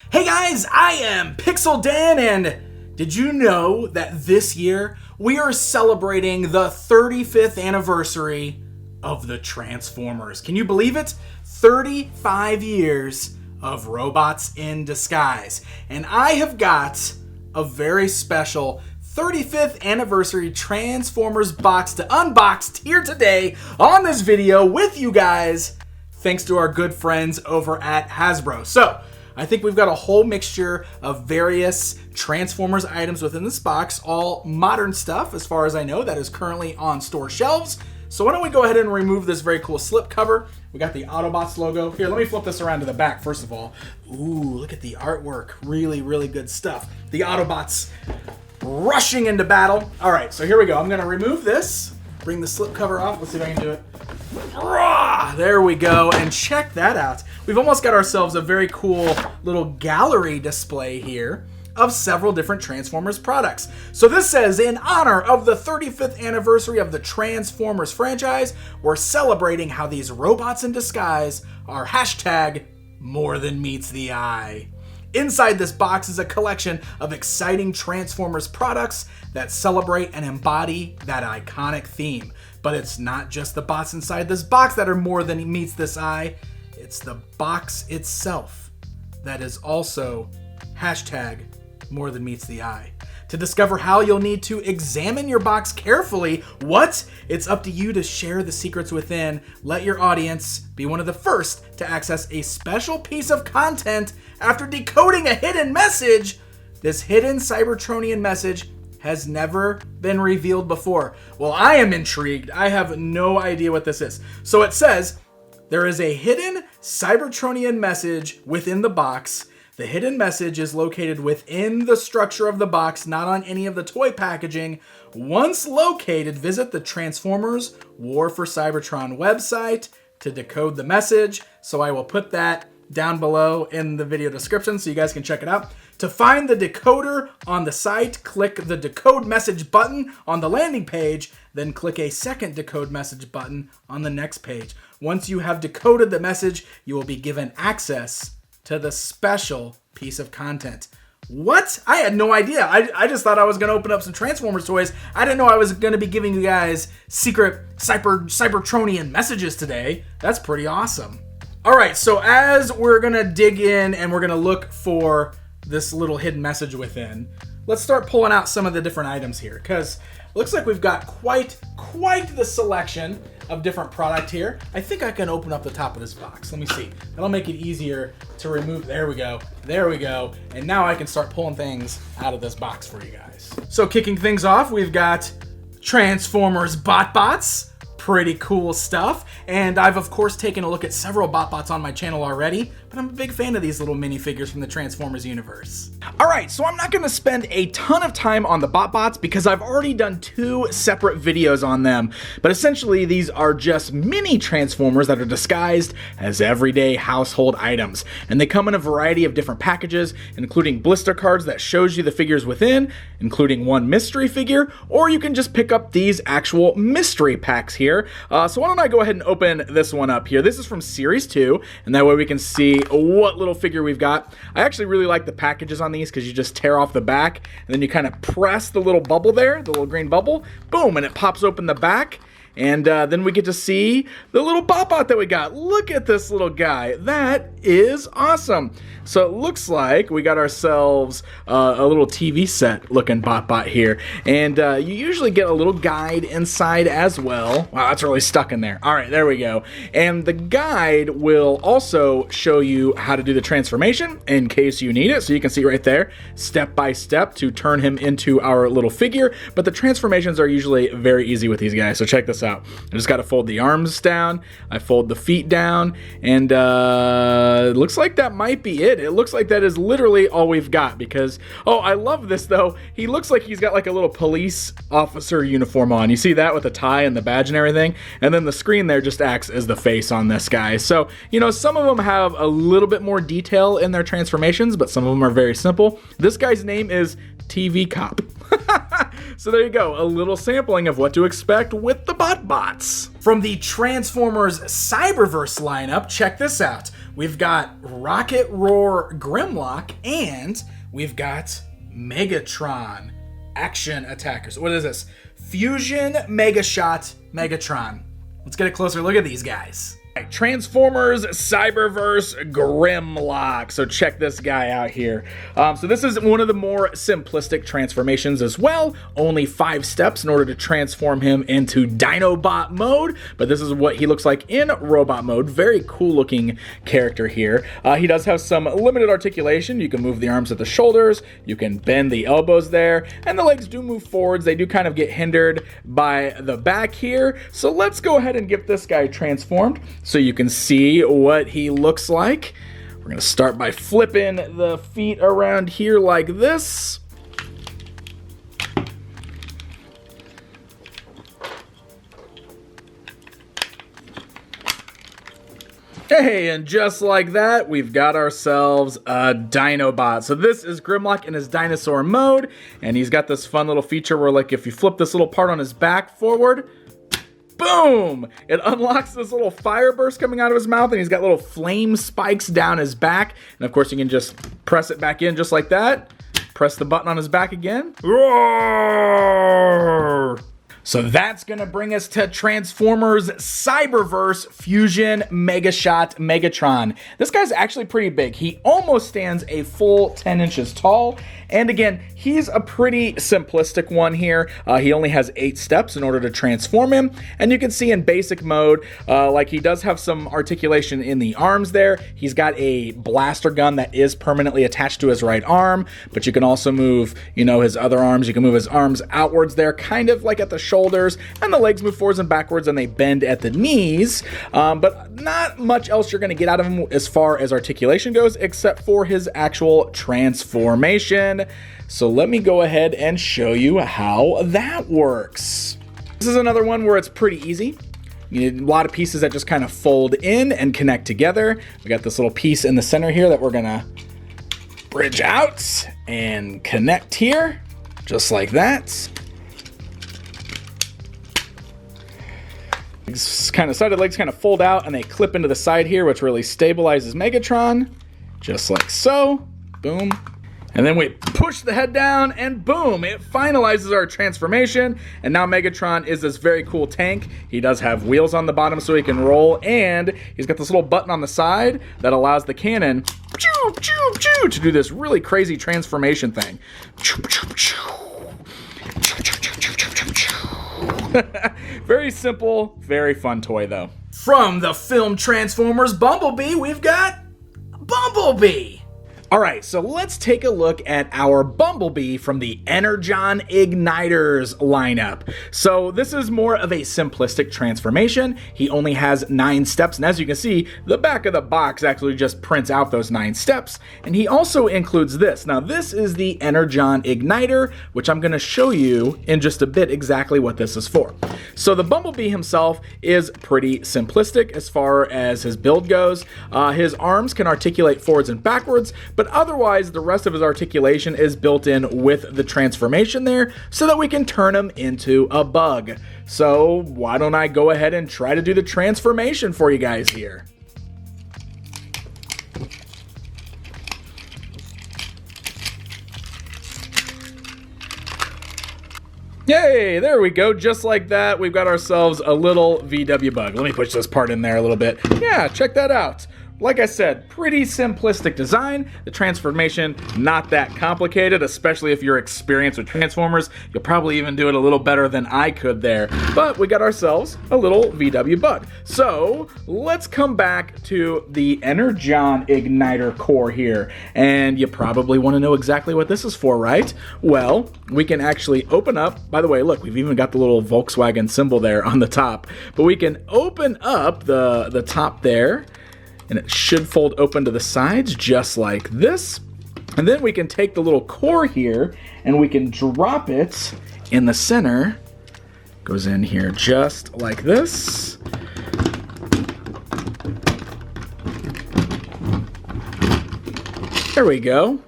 Hey guys, I am Pixel Dan, and did you know that this year we are celebrating the 35th anniversary of the Transformers? Can you believe it? 35 years of robots in disguise. And I have got a very special 35th anniversary Transformers box to unbox here today on this video with you guys, thanks to our good friends over at Hasbro. So, I think we've got a whole mixture of various Transformers items within this box, all modern stuff as far as I know that is currently on store shelves. So why don't we go ahead and remove this very cool slip cover. We got the Autobots logo. Here, let me flip this around to the back first of all. Ooh, look at the artwork. Really, really good stuff. The Autobots rushing into battle. All right, so here we go. I'm gonna remove this, bring the slip cover off. Let's see if I can do it. There we go, and check that out. We've almost got ourselves a very cool little gallery display here of several different Transformers products. So this says, in honor of the 35th anniversary of the Transformers franchise, we're celebrating how these robots in disguise are hashtag more than meets the eye. Inside this box is a collection of exciting Transformers products that celebrate and embody that iconic theme. But it's not just the bots inside this box that are more than meets this eye. It's the box itself that is also hashtag more than meets the eye. To discover how, you'll need to examine your box carefully. What? It's up to you to share the secrets within. Let your audience be one of the first to access a special piece of content after decoding a hidden message. This hidden Cybertronian message has never been revealed before. Well, I am intrigued. I have no idea what this is. So it says, there is a hidden Cybertronian message within the box. The hidden message is located within the structure of the box, not on any of the toy packaging. Once located, visit the Transformers War for Cybertron website to decode the message. So I will put that down below in the video description so you guys can check it out. To find the decoder on the site, click the decode message button on the landing page, then click a second decode message button on the next page. Once you have decoded the message, you will be given access to the special piece of content. What? I had no idea. I just thought I was going to open up some Transformers toys. I didn't know I was going to be giving you guys secret Cybertronian messages today. That's pretty awesome. All right, so as we're going to dig in and we're going to look for this little hidden message within, let's start pulling out some of the different items here, because it looks like we've got quite the selection of different product here. I think I can open up the top of this box. Let me see. That'll make it easier to remove. There we go. There we go. And now I can start pulling things out of this box for you guys. So kicking things off, we've got Transformers BotBots. Pretty cool stuff. And I've of course taken a look at several BotBots on my channel already, but I'm a big fan of these little minifigures from the Transformers universe. Alright, so I'm not going to spend a ton of time on the BotBots because I've already done 2 separate videos on them, but essentially these are just mini Transformers that are disguised as everyday household items. And they come in a variety of different packages, including blister cards that shows you the figures within, including one mystery figure, or you can just pick up these actual mystery packs here. So why don't I go ahead and open this one up here. This is from Series 2, and that way we can see what little figure we've got. I actually really like the packages on these because you just tear off the back, and then you kind of press the little bubble there, the little green bubble, boom, and it pops open the back. And then we get to see the little BotBot that we got. Look at this little guy. That is awesome. So it looks like we got ourselves a little TV set looking BotBot here. And you usually get a little guide inside as well. Wow, that's really stuck in there. All right, there we go. And the guide will also show you how to do the transformation in case you need it. So you can see right there, step by step to turn him into our little figure. But the transformations are usually very easy with these guys. So check this out. I just got to fold the arms down, I fold the feet down, and it looks like that might be it. It looks like that is literally all we've got because, oh, I love this though. He looks like he's got like a little police officer uniform on. You see that with the tie and the badge and everything? And then the screen there just acts as the face on this guy. So, you know, some of them have a little bit more detail in their transformations, but some of them are very simple. This guy's name is TV Cop. So there you go, a little sampling of what to expect with the BotBots. From the Transformers Cyberverse lineup, check this out. we've got Rocket Roar Grimlock, and we've got Megatron Action Attackers. What is this? Fusion Mega Shot Megatron. Let's get a closer look at these guys. Transformers Cyberverse Grimlock. So check this guy out here. So this is one of the more simplistic transformations as well. Only 5 steps in order to transform him into Dinobot mode. But this is what he looks like in robot mode. Very cool looking character here. He does have some limited articulation. You can move the arms at the shoulders. You can bend the elbows there. And the legs do move forwards. They do kind of get hindered by the back here. So let's go ahead and get this guy transformed, so you can see what he looks like. We're going to start by flipping the feet around here like this. Hey, and just like that, we've got ourselves a Dinobot. So this is Grimlock in his dinosaur mode, and he's got this fun little feature where, like, if you flip this little part on his back forward, boom! It unlocks this little fire burst coming out of his mouth, and he's got little flame spikes down his back. And of course, you can just press it back in just like that. Press the button on his back again. Roar! So that's going to bring us to Transformers Cyberverse Fusion Mega Shot Megatron. This guy's actually pretty big. He almost stands a full 10 inches tall. And again, he's a pretty simplistic one here. He only has 8 steps in order to transform him. And you can see in basic mode, like he does have some articulation in the arms there. He's got a blaster gun that is permanently attached to his right arm, but you can also move, you know, his other arms. You can move his arms outwards there, kind of like at the shoulders, and the legs move forwards and backwards, and they bend at the knees. But not much else you're going to get out of him as far as articulation goes, except for his actual transformation. So let me go ahead and show you how that works. This is another one where it's pretty easy. You need a lot of pieces that just kind of fold in and connect together. We got this little piece in the center here that we're gonna bridge out and connect here, just like that. Sided legs kind of fold out and they clip into the side here, which really stabilizes Megatron, just like so. Boom. And then we push the head down and boom, it finalizes our transformation. And now Megatron is this very cool tank. He does have wheels on the bottom so he can roll, and he's got this little button on the side that allows the cannon to do this really crazy transformation thing. Very simple, very fun toy though. From the film Transformers Bumblebee, we've got Bumblebee. All right, so let's take a look at our Bumblebee from the Energon Igniters lineup. So this is more of a simplistic transformation. He only has 9 steps, and as you can see, the back of the box actually just prints out those 9 steps. And he also includes this. Now, this is the Energon Igniter, which I'm gonna show you in just a bit exactly what this is for. So the Bumblebee himself is pretty simplistic as far as his build goes. His arms can articulate forwards and backwards, but otherwise the rest of his articulation is built in with the transformation there so that we can turn him into a bug. So why don't I go ahead and try to do the transformation for you guys here. Yay, there we go. Just like that, we've got ourselves a little VW bug. Let me push this part in there a little bit. Yeah, check that out. Like I said, pretty simplistic design. The transformation, not that complicated, especially if you're experienced with Transformers. You'll probably even do it a little better than I could there. But we got ourselves a little VW bug. So let's come back to the Energon Igniter core here. And you probably want to know exactly what this is for, right? Well, we can actually open up, by the way, look, we've even got the little Volkswagen symbol there on the top. But we can open up the top there, and it should fold open to the sides just like this. And then we can take the little core here and we can drop it in the center. Goes in here just like this. There we go.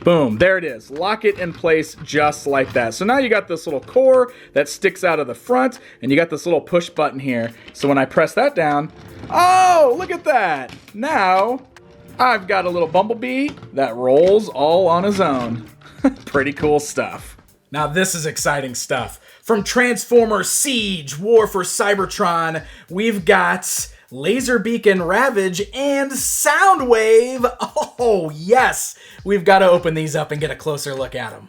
Boom, there it is. Lock it in place just like that. So now you got this little core that sticks out of the front, and you got this little push button here. So when I press that down, oh, look at that. Now, I've got a little Bumblebee that rolls all on his own. Pretty cool stuff. Now this is exciting stuff. From Transformers Siege, War for Cybertron, we've got Laserbeak and Ravage and Soundwave. Oh yes, we've got to open these up and get a closer look at them.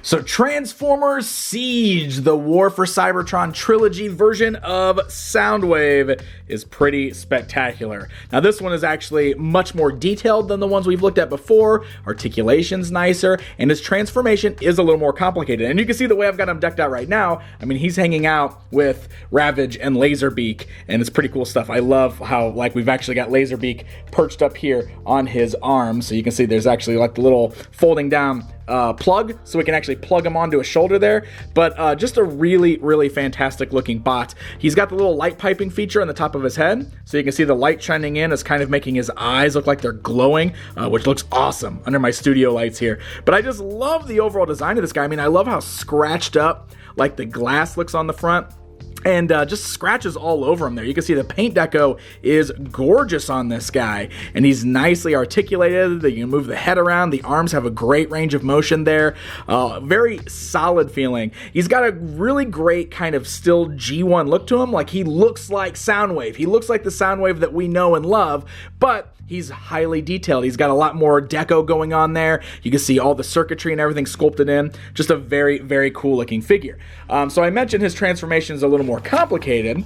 So Transformers Siege, the War for Cybertron trilogy version of Soundwave, is pretty spectacular. Now this one is actually much more detailed than the ones we've looked at before. Articulation's nicer, and his transformation is a little more complicated. And you can see the way I've got him decked out right now. I mean, he's hanging out with Ravage and Laserbeak, and it's pretty cool stuff. I love how, like, we've actually got Laserbeak perched up here on his arm. So you can see there's actually like the little folding down plug, so we can actually plug him onto his shoulder there. But just a really fantastic looking bot. He's got the little light piping feature on the top of his head, so you can see the light shining in is kind of making his eyes look like they're glowing, which looks awesome under my studio lights here. But I just love the overall design of this guy. I mean, I love how scratched up like the glass looks on the front, and just scratches all over him there. You can see the paint deco is gorgeous on this guy, and he's nicely articulated. You can move the head around. The arms have a great range of motion there. Very solid feeling. He's got a really great kind of still G1 look to him. Like, he looks like Soundwave. He looks like the Soundwave that we know and love, but he's highly detailed. He's got a lot more deco going on there. You can see all the circuitry and everything sculpted in. Just a very cool looking figure. So I mentioned his transformation is a little more complicated.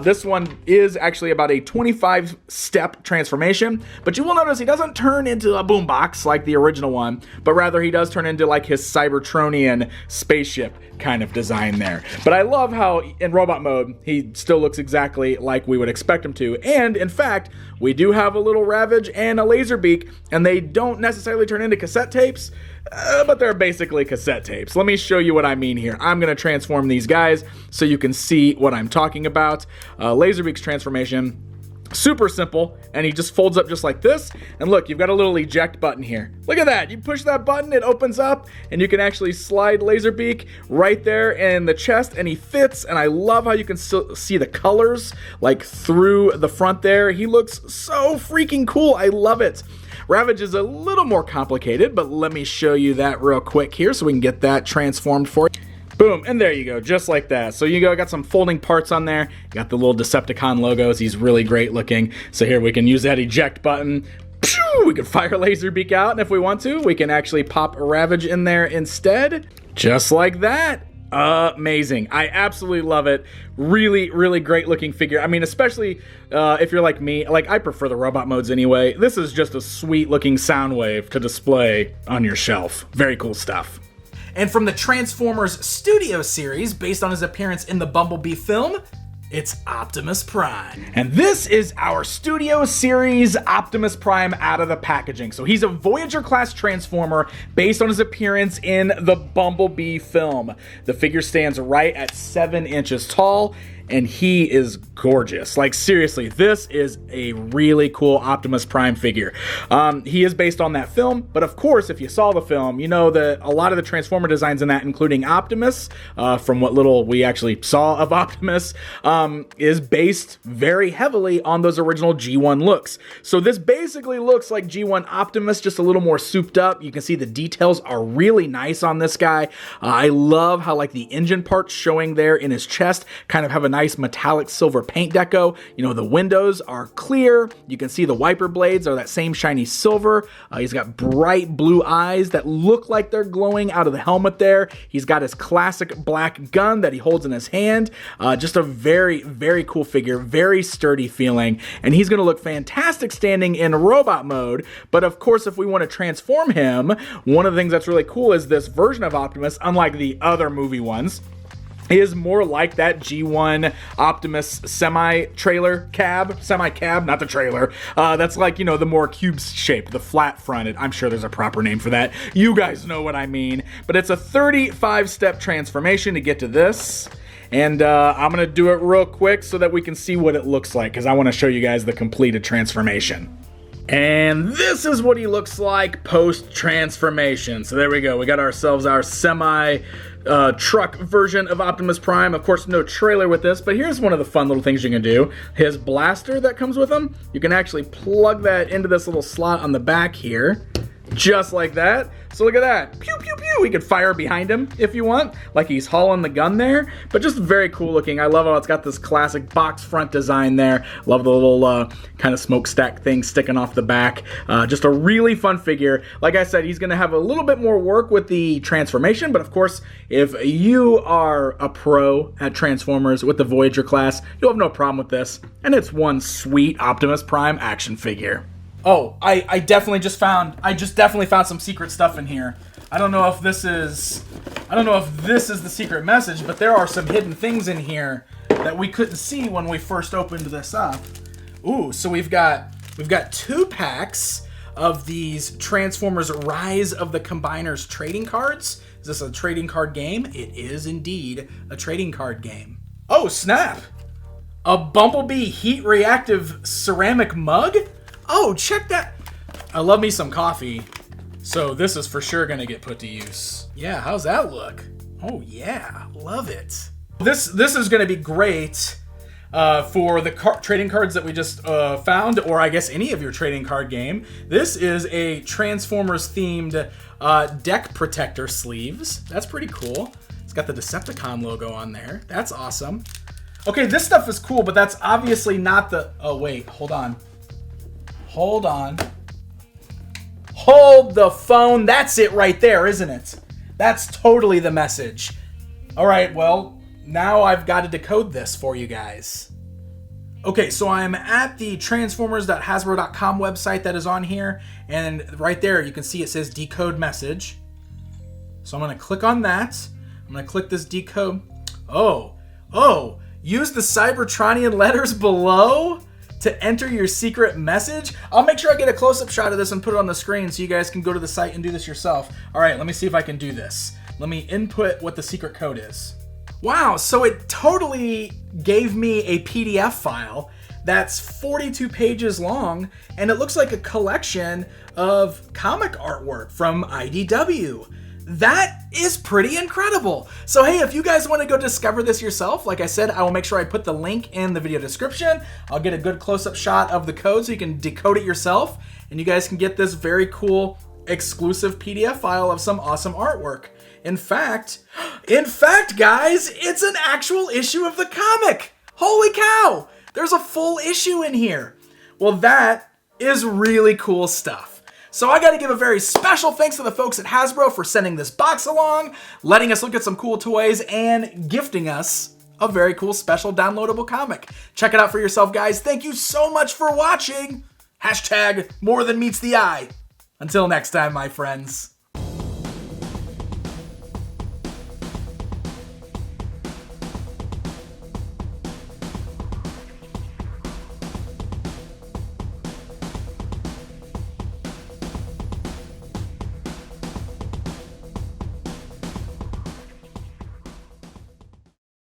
This one is actually about a 25-step transformation, but you will notice he doesn't turn into a boombox like the original one, but rather he does turn into like his Cybertronian spaceship kind of design there. But I love how in robot mode he still looks exactly like we would expect him to. And in fact, we do have a little Ravage and a Laserbeak, and they don't necessarily turn into cassette tapes, but they're basically cassette tapes. Let me show you what I mean here. I'm going to transform these guys so you can see what I'm talking about. Laserbeak's transformation, super simple, and he just folds up just like this. And look, you've got a little eject button here. Look at that. You push that button, it opens up, and you can actually slide Laserbeak right there in the chest, and he fits. And I love how you can still see the colors like through the front there. He looks so freaking cool. I love it. Ravage is a little more complicated, but let me show you that real quick here so we can get that transformed for you. Boom, and there you go, just like that. So you got some folding parts on there. You got the little Decepticon logos. He's really great looking. So here we can use that eject button. We can fire Laserbeak out, and if we want to, we can actually pop a Ravage in there instead. Just like that. Amazing. I absolutely love it. Really great looking figure. I mean, especially if you're like me, like I prefer the robot modes anyway. This is just a sweet looking Soundwave to display on your shelf. Very cool stuff. And from the Transformers Studio series, based on his appearance in the Bumblebee film, it's Optimus Prime. And this is our Studio Series Optimus Prime out of the packaging. So he's a Voyager-class Transformer based on his appearance in the Bumblebee film. The figure stands right at 7 inches tall, and he is gorgeous. Like, seriously, this is a really cool Optimus Prime figure. He is based on that film, but of course, if you saw the film, you know that a lot of the Transformer designs in that, including Optimus, from what little we actually saw of Optimus, is based very heavily on those original G1 looks. So this basically looks like G1 Optimus, just a little more souped up. You can see the details are really nice on this guy. I love how, like, the engine parts showing there in his chest kind of have a nice metallic silver paint deco. You know, the windows are clear. You can see the wiper blades are that same shiny silver. He's got bright blue eyes that look like they're glowing out of the helmet there. He's got his classic black gun that he holds in his hand. Just a very cool figure, very sturdy feeling, and he's going to look fantastic standing in robot mode. But of course, if we want to transform him, one of the things that's really cool is this version of Optimus, unlike the other movie ones, is more like that G1 Optimus semi-cab, not the trailer. That's like, you know, the more cube shape, the flat fronted. I'm sure there's a proper name for that. You guys know what I mean. But it's a 35-step transformation to get to this. And I'm going to do it real quick so that we can see what it looks like, because I want to show you guys the completed transformation. And this is what he looks like post-transformation. So there we go. We got ourselves our semi-truck version of Optimus Prime. Of course, no trailer with this, but here's one of the fun little things you can do. His blaster that comes with him, you can actually plug that into this little slot on the back here. Just like that. So look at that. Pew, pew, pew. We could fire behind him if you want, like he's hauling the gun there. But just very cool looking. I love how it's got this classic box front design there. Love the little kind of smokestack thing sticking off the back. Just a really fun figure. Like I said, he's going to have a little bit more work with the transformation. But of course, if you are a pro at Transformers with the Voyager class, you'll have no problem with this. And it's one sweet Optimus Prime action figure. Oh, I definitely definitely found some secret stuff in here. I don't know if this is the secret message, but there are some hidden things in here that we couldn't see when we first opened this up. Ooh, so we've got 2 packs of these Transformers Rise of the Combiners trading cards. Is this a trading card game? It is indeed a trading card game. Oh, snap! A Bumblebee heat reactive ceramic mug? Oh, check that. I love me some coffee, so this is for sure gonna get put to use. Yeah, how's that look? Oh yeah, love it. This is gonna be great for the trading cards that we just found, or I guess any of your trading card game. This is a Transformers themed deck protector sleeves. That's pretty cool. It's got the Decepticon logo on there. That's awesome. Okay, this stuff is cool, but that's obviously not the, oh wait, hold on. Hold on. Hold the phone. That's it right there, isn't it? That's totally the message. All right, well, now I've got to decode this for you guys. Okay, so I'm at the transformers.hasbro.com website that is on here, and right there you can see it says decode message. So I'm going to click on that. I'm going to click this decode. Oh, use the Cybertronian letters below to enter your secret message. I'll make sure I get a close-up shot of this and put it on the screen so you guys can go to the site and do this yourself. All right, let me see if I can do this. Let me input what the secret code is. Wow, so it totally gave me a PDF file that's 42 pages long, and it looks like a collection of comic artwork from IDW. That is pretty incredible. So hey, if you guys want to go discover this yourself, like I said, I will make sure I put the link in the video description. I'll get a good close-up shot of the code so you can decode it yourself, and you guys can get this very cool exclusive PDF file of some awesome artwork. In fact, guys, it's an actual issue of the comic. Holy cow! There's a full issue in here. Well, that is really cool stuff. So I got to give a very special thanks to the folks at Hasbro for sending this box along, letting us look at some cool toys, and gifting us a very cool special downloadable comic. Check it out for yourself, guys. Thank you so much for watching. # more than meets the eye. Until next time, my friends.